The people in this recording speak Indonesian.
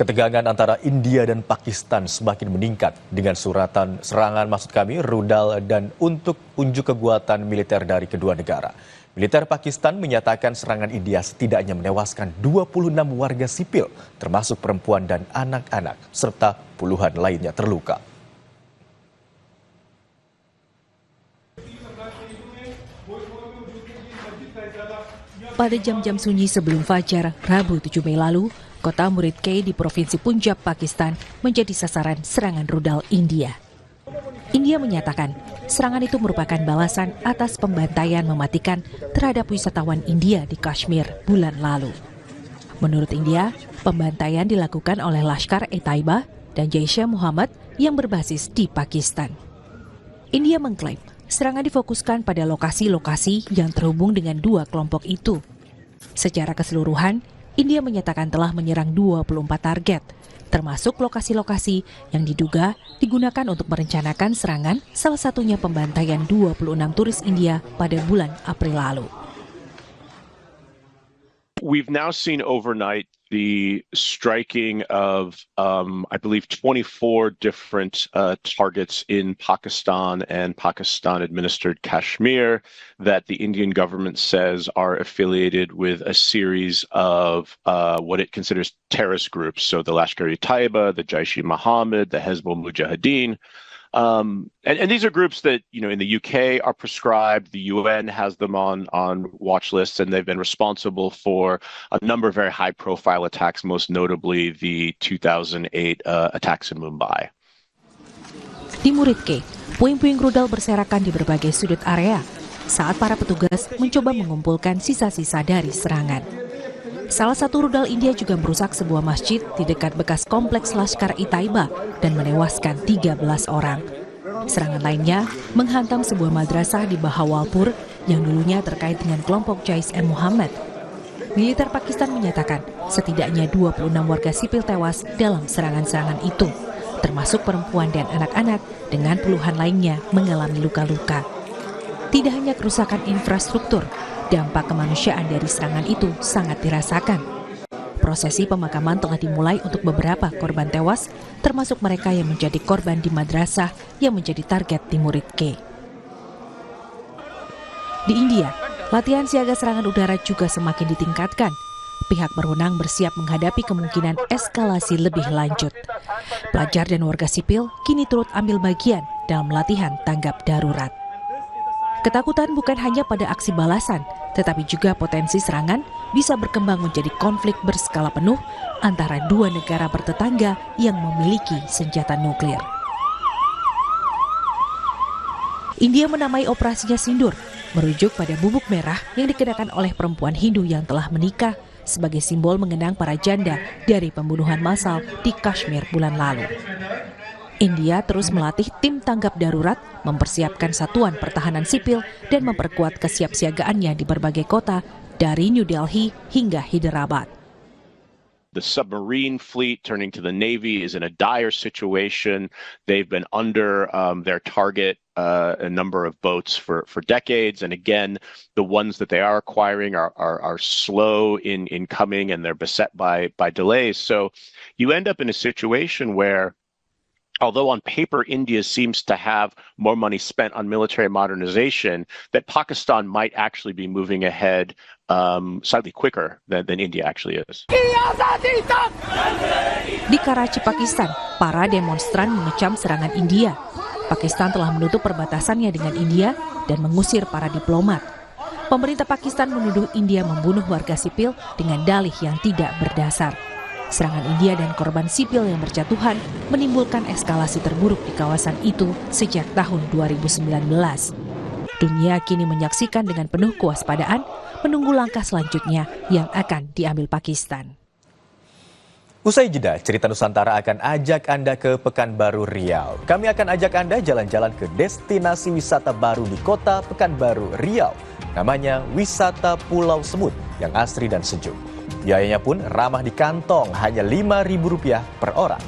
Ketegangan antara India dan Pakistan semakin meningkat dengan serangan rudal dan untuk unjuk kekuatan militer dari kedua negara. Militer Pakistan menyatakan serangan India setidaknya menewaskan 26 warga sipil, termasuk perempuan dan anak-anak, serta puluhan lainnya terluka. Pada jam-jam sunyi sebelum fajar, Rabu 7 Mei lalu, kota Muridke di Provinsi Punjab, Pakistan menjadi sasaran serangan rudal India. India menyatakan serangan itu merupakan balasan atas pembantaian mematikan terhadap wisatawan India di Kashmir bulan lalu. Menurut India, pembantaian dilakukan oleh Lashkar-e-Taiba dan Jaish-e-Mohammed yang berbasis di Pakistan. India mengklaim serangan difokuskan pada lokasi-lokasi yang terhubung dengan dua kelompok itu. Secara keseluruhan, India menyatakan telah menyerang 24 target, termasuk lokasi-lokasi yang diduga digunakan untuk merencanakan serangan, salah satunya pembantaian 26 turis India pada bulan April lalu. We've now seen overnight the striking of, I believe, 24 different targets in Pakistan and Pakistan-administered Kashmir that the Indian government says are affiliated with a series of what it considers terrorist groups. So the Lashkar-e-Taiba, the Jaish-e-Mohammed, the Hezbollah Mujahideen. And these are groups that, in the UK are prescribed. The UN has them on watch lists, and they've been responsible for a number of very high-profile attacks, most notably the 2008 attacks in Mumbai. Di Muridke, puing-puing rudal berserakan di berbagai sudut area saat para petugas mencoba mengumpulkan sisa-sisa dari serangan. Salah satu rudal India juga merusak sebuah masjid di dekat bekas kompleks Lashkar-e-Taiba dan menewaskan 13 orang. Serangan lainnya menghantam sebuah madrasah di Bahawalpur yang dulunya terkait dengan kelompok Jaish-e-Mohammed. Militer Pakistan menyatakan setidaknya 26 warga sipil tewas dalam serangan-serangan itu, termasuk perempuan dan anak-anak, dengan puluhan lainnya mengalami luka-luka. Tidak hanya kerusakan infrastruktur, dampak kemanusiaan dari serangan itu sangat dirasakan. Prosesi pemakaman telah dimulai untuk beberapa korban tewas, termasuk mereka yang menjadi korban di madrasah yang menjadi target di Muridke. Di India, latihan siaga serangan udara juga semakin ditingkatkan. Pihak berwenang bersiap menghadapi kemungkinan eskalasi lebih lanjut. Pelajar dan warga sipil kini turut ambil bagian dalam latihan tanggap darurat. Ketakutan bukan hanya pada aksi balasan, tetapi juga potensi serangan bisa berkembang menjadi konflik berskala penuh antara dua negara bertetangga yang memiliki senjata nuklir. India menamai operasinya Sindur, merujuk pada bubuk merah yang dikenakan oleh perempuan Hindu yang telah menikah sebagai simbol mengenang para janda dari pembunuhan massal di Kashmir bulan lalu. India terus melatih tim tanggap darurat, mempersiapkan satuan pertahanan sipil, dan memperkuat kesiapsiagaannya di berbagai kota, dari New Delhi hingga Hyderabad. The submarine fleet turning to the Navy is in a dire situation. They've been under their target, a number of boats for decades. And again, the ones that they are acquiring are slow in coming, and they're beset by delays. So you end up in a situation where, although on paper India seems to have more money spent on military modernization, that Pakistan might actually be moving ahead slightly quicker than India actually is. Di Karachi, Pakistan, para demonstran mengecam serangan India. Pakistan telah menutup perbatasannya dengan India dan mengusir para diplomat. Pemerintah Pakistan menuduh India membunuh warga sipil dengan dalih yang tidak berdasar. Serangan India dan korban sipil yang berjatuhan menimbulkan eskalasi terburuk di kawasan itu sejak tahun 2019. Dunia kini menyaksikan dengan penuh kewaspadaan, menunggu langkah selanjutnya yang akan diambil Pakistan. Usai jeda, Cerita Nusantara akan ajak Anda ke Pekanbaru Riau. Kami akan ajak Anda jalan-jalan ke destinasi wisata baru di kota Pekanbaru Riau. Namanya Wisata Pulau Semut yang asri dan sejuk. Biayanya pun ramah di kantong, hanya Rp5.000 per orang.